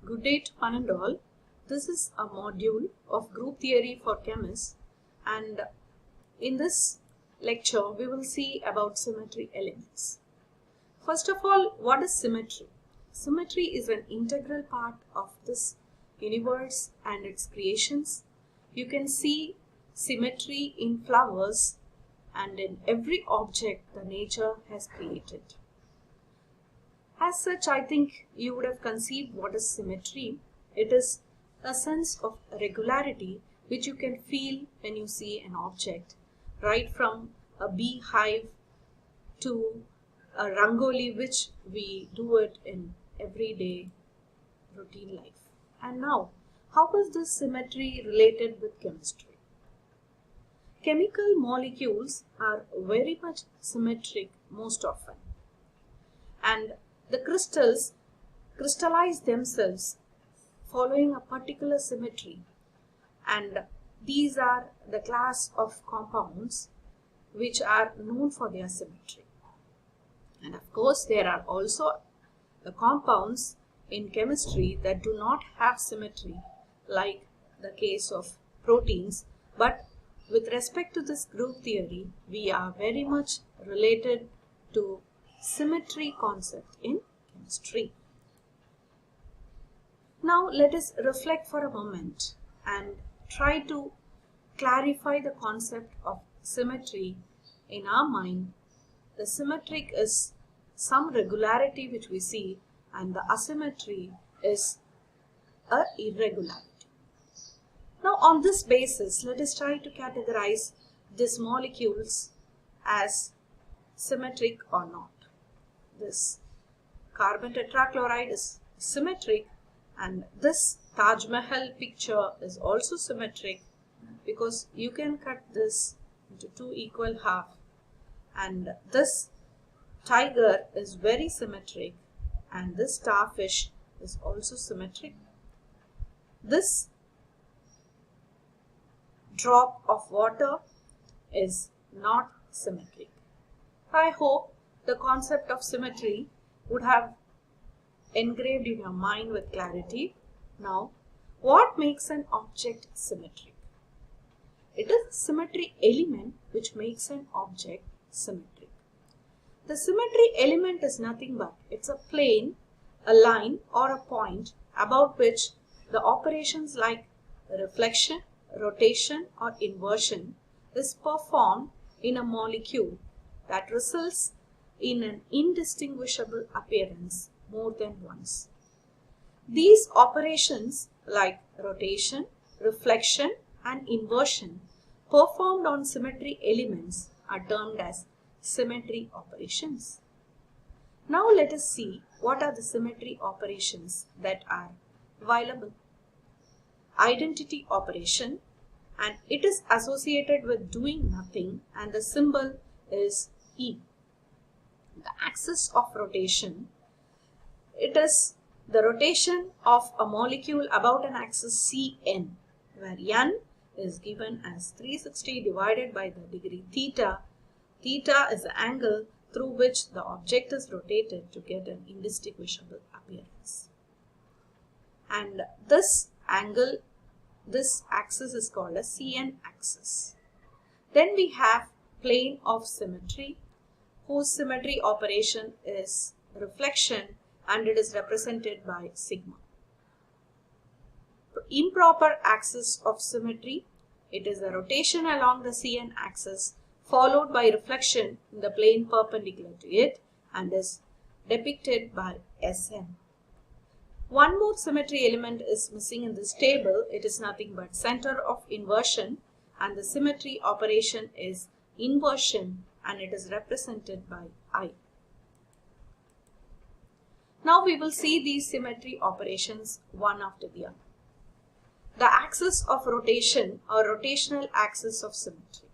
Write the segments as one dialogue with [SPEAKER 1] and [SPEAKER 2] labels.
[SPEAKER 1] Good day to one and all. This is a module of group theory for chemists, and in this lecture we will see about symmetry elements. First of all, what is symmetry? Symmetry is an integral part of this universe and its creations. You can see symmetry in flowers and in every object the nature has created. As such, I think you would have conceived what is symmetry. It is a sense of regularity which you can feel when you see an object, right from a beehive to a rangoli, which we do it in everyday routine life. And now, how is this symmetry related with chemistry? Chemical molecules are very much symmetric most often, and the crystals crystallize themselves following a particular symmetry, and these are the class of compounds which are known for their symmetry. And of course, there are also the compounds in chemistry that do not have symmetry, like the case of proteins, but with respect to this group theory, we are very much related to symmetry concept in chemistry. Now let us reflect for a moment and try to clarify the concept of symmetry in our mind. The symmetric is some regularity which we see, and the asymmetry is a irregularity. Now on this basis, let us try to categorize these molecules as symmetric or not. This carbon tetrachloride is symmetric, and this Taj Mahal picture is also symmetric because you can cut this into two equal halves, and this tiger is very symmetric, and this starfish is also symmetric. This drop of water is not symmetric. I hope the concept of symmetry would have engraved in your mind with clarity. Now, what makes an object symmetric? It is a symmetry element which makes an object symmetric. The symmetry element is nothing but it's a plane, a line or a point about which the operations like reflection, rotation or inversion is performed in a molecule that results in an indistinguishable appearance more than once. These operations like rotation, reflection and inversion performed on symmetry elements are termed as symmetry operations. Now let us see what are the symmetry operations that are available. Identity operation, and it is associated with doing nothing, and the symbol is E. The axis of rotation, it is the rotation of a molecule about an axis Cn, where n is given as 360 divided by the degree theta. Theta is the angle through which the object is rotated to get an indistinguishable appearance. And this angle, this axis is called a Cn axis. Then we have plane of symmetry, whose symmetry operation is reflection, and it is represented by sigma. Improper axis of symmetry, it is a rotation along the Cn axis followed by reflection in the plane perpendicular to it, and is depicted by Sn. One more symmetry element is missing in this table. It is nothing but center of inversion, and the symmetry operation is inversion, and it is represented by I. Now we will see these symmetry operations one after the other. The axis of rotation or rotational axis of symmetry.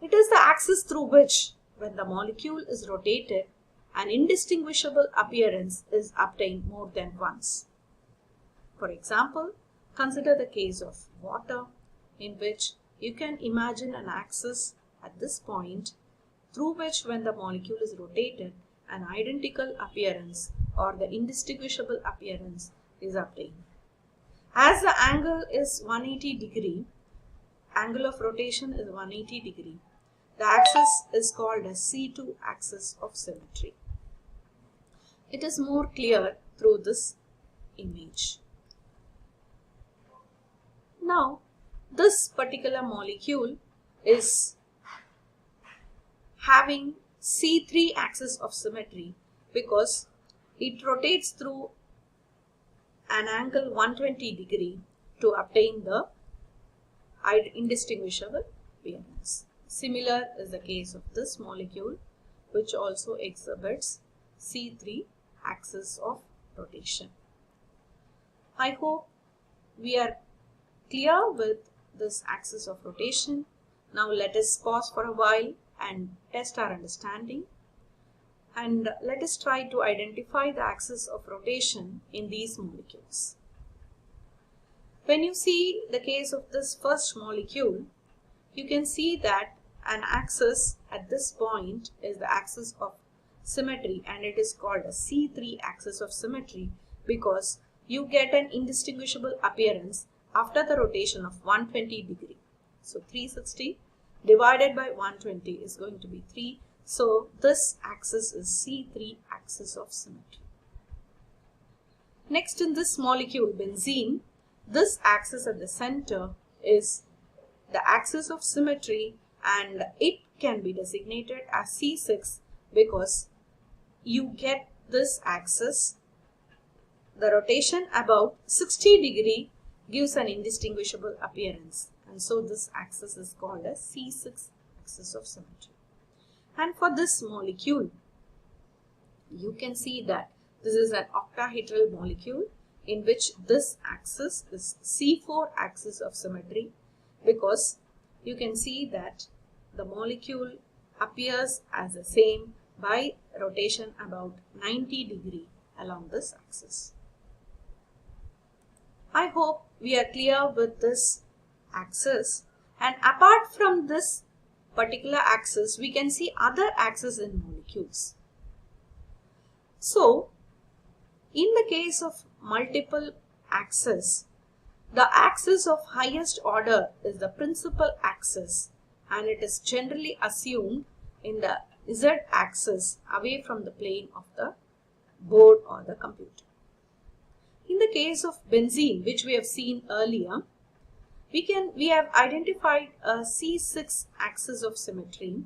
[SPEAKER 1] It is the axis through which, when the molecule is rotated, an indistinguishable appearance is obtained more than once. For example, consider the case of water, in which you can imagine an axis at this point through which, when the molecule is rotated, an identical appearance or the indistinguishable appearance is obtained. As the angle is 180 degree, angle of rotation is 180 degree, the axis is called as C2 axis of symmetry. It is more clear through this image. Now, this particular molecule is having C3 axis of symmetry because it rotates through an angle 120 degree to obtain the indistinguishable appearance. Similar is the case of this molecule, which also exhibits C3 axis of rotation. I hope we are clear with this axis of rotation. Now let us pause for a while and test our understanding, and let us try to identify the axis of rotation in these molecules. When you see the case of this first molecule, you can see that an axis at this point is the axis of symmetry, and it is called a C3 axis of symmetry because you get an indistinguishable appearance after the rotation of 120 degree. So 360 divided by 120 is going to be 3. So this axis is C3 axis of symmetry. Next, in this molecule benzene, this axis at the center is the axis of symmetry, and it can be designated as C6 because you get this axis, the rotation about 60 degree gives an indistinguishable appearance, and so this axis is called as C6 axis of symmetry. And for this molecule, you can see that this is an octahedral molecule in which this axis is C4 axis of symmetry because you can see that the molecule appears as the same by rotation about 90 degree along this axis. I hope we are clear with this axis, and apart from this particular axis, we can see other axes in molecules. So, in the case of multiple axes, the axis of highest order is the principal axis, and it is generally assumed in the z-axis away from the plane of the board or the computer. In the case of benzene, which we have seen earlier, we have identified a C6 axis of symmetry,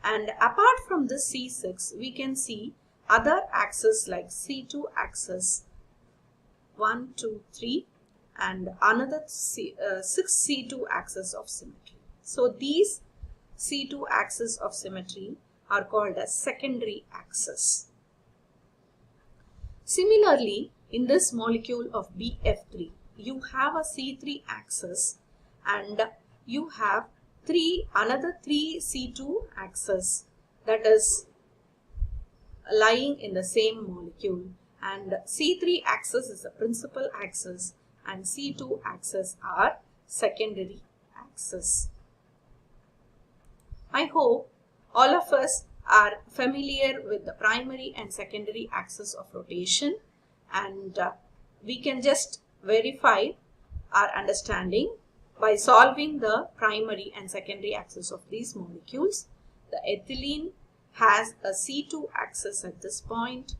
[SPEAKER 1] and apart from this C6, we can see other axes like C2 axis 1, 2, 3 and another 6 C2 axis of symmetry. So these C2 axis of symmetry are called as secondary axis. Similarly, in this molecule of BF3, you have a C3 axis and you have another 3 C2 axis that is lying in the same molecule, and C3 axis is the principal axis and C2 axis are secondary axis. I hope all of us are familiar with the primary and secondary axis of rotation, and we can just verify our understanding by solving the primary and secondary axis of these molecules. The ethylene has a C2 axis at this point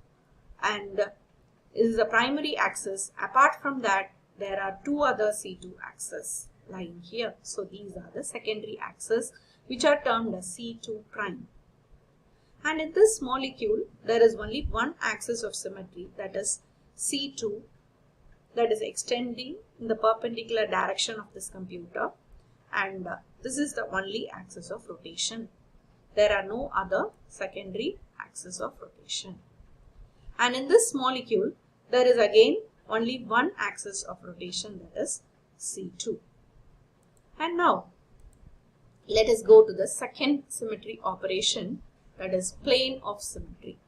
[SPEAKER 1] and is the primary axis. Apart from that, there are 2 other C2 axes lying here. So these are the secondary axes which are termed as C2 prime. And in this molecule, there is only one axis of symmetry, that is C2, that is extending in the perpendicular direction of this computer, and this is the only axis of rotation. There are no other secondary axis of rotation. And in this molecule, there is again only one axis of rotation, that is C2. And now, let us go to the second symmetry operation, that is plane of symmetry.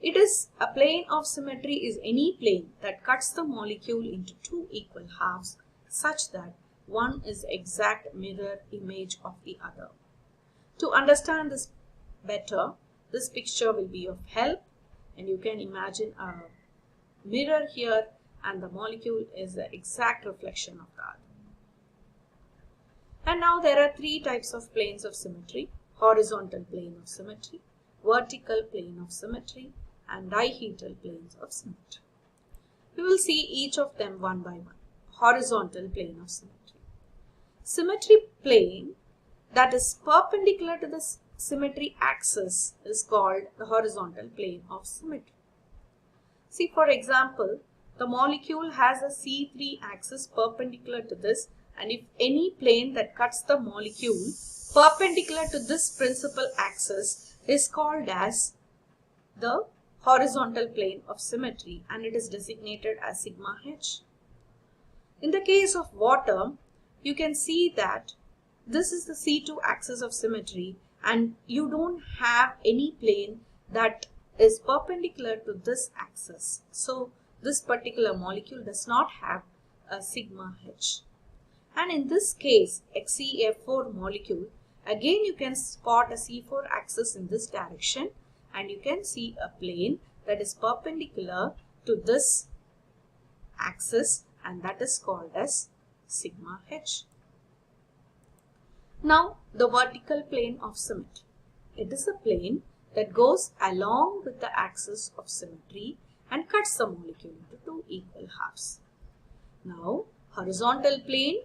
[SPEAKER 1] It is a plane of symmetry is any plane that cuts the molecule into 2 equal halves such that one is the exact mirror image of the other. To understand this better, this picture will be of help. and you can imagine a mirror here, and the molecule is the exact reflection of the other. And now there are three types of planes of symmetry: horizontal plane of symmetry, vertical plane of symmetry, and dihedral planes of symmetry. We will see each of them one by one. Horizontal plane of symmetry. Symmetry plane that is perpendicular to the symmetry axis is called the horizontal plane of symmetry. See, for example, the molecule has a C3 axis perpendicular to this, and if any plane that cuts the molecule perpendicular to this principal axis is called as the horizontal plane of symmetry, and it is designated as sigma h. In the case of water, you can see that this is the C2 axis of symmetry, and you don't have any plane that is perpendicular to this axis. So this particular molecule does not have a sigma h. And in this case, HCF4 molecule, again you can spot a C4 axis in this direction, and you can see a plane that is perpendicular to this axis, and that is called as sigma h. Now, the vertical plane of symmetry. It is a plane that goes along with the axis of symmetry and cuts the molecule into two equal halves. Now, horizontal plane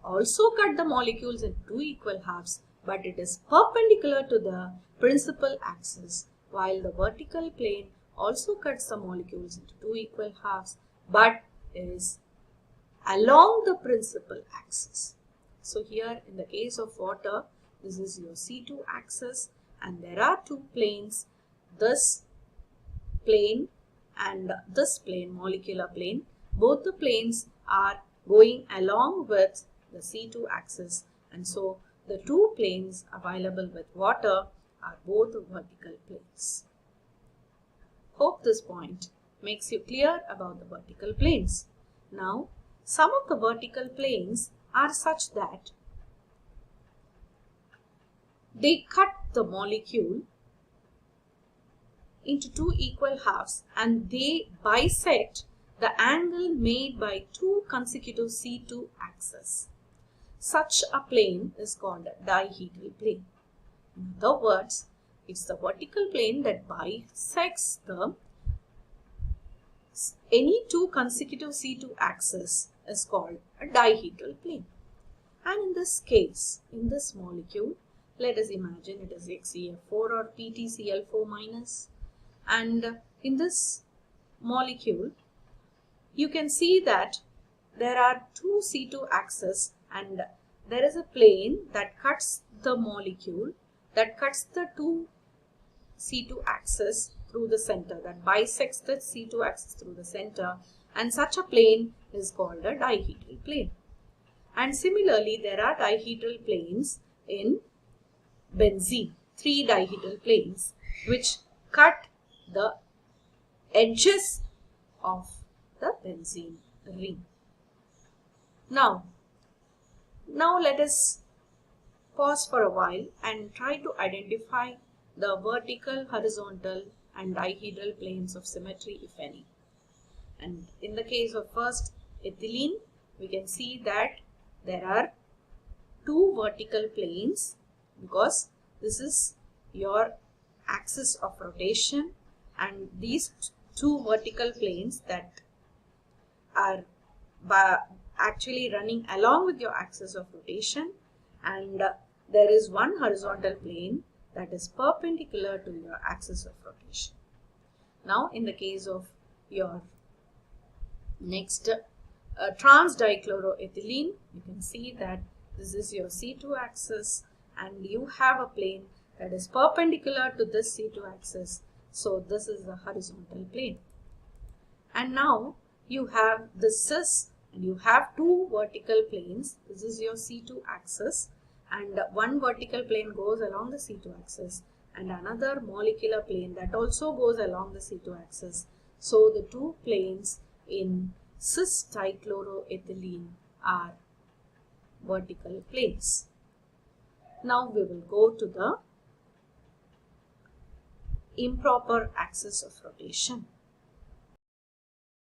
[SPEAKER 1] also cut the molecules into two equal halves, but it is perpendicular to the principal axis, while the vertical plane also cuts the molecules into two equal halves, but is along the principal axis. So here in the case of water, this is your C2 axis, and there are two planes, this plane and this plane, molecular plane. Both the planes are going along with the C2 axis, and so the two planes available with water are both vertical planes. Hope this point makes you clear about the vertical planes. Now, some of the vertical planes are such that they cut the molecule into two equal halves, and they bisect the angle made by two consecutive C2 axes. Such a plane is called a dihedral plane. In other words, it's the vertical plane that bisects any two consecutive C2 axes is called a dihedral plane. And in this case, in this molecule, let us imagine it is HCF4 or PtCl4 minus. And in this molecule, you can see that there are two C2 axes, and there is a plane that cuts the molecule, that cuts the two C2 axis through the center, that bisects the C2 axis through the center, and such a plane is called a dihedral plane. And similarly, there are dihedral planes in benzene, three dihedral planes which cut the edges of the benzene ring. Now let us pause for a while and try to identify the vertical, horizontal and dihedral planes of symmetry, if any. And in the case of first ethylene, we can see that there are two vertical planes, because this is your axis of rotation, and these two vertical planes that are actually running along with your axis of rotation, and there is one horizontal plane that is perpendicular to your axis of rotation. Now in the case of your next trans-dichloroethylene, you can see that this is your C2 axis, and you have a plane that is perpendicular to this C2 axis. So this is the horizontal plane. And now you have this cis, and you have two vertical planes. This is your C2 axis, and one vertical plane goes along the C2 axis, and another molecular plane that also goes along the C2 axis. So the two planes in cis dichloroethylene are vertical planes. Now we will go to the improper axis of rotation.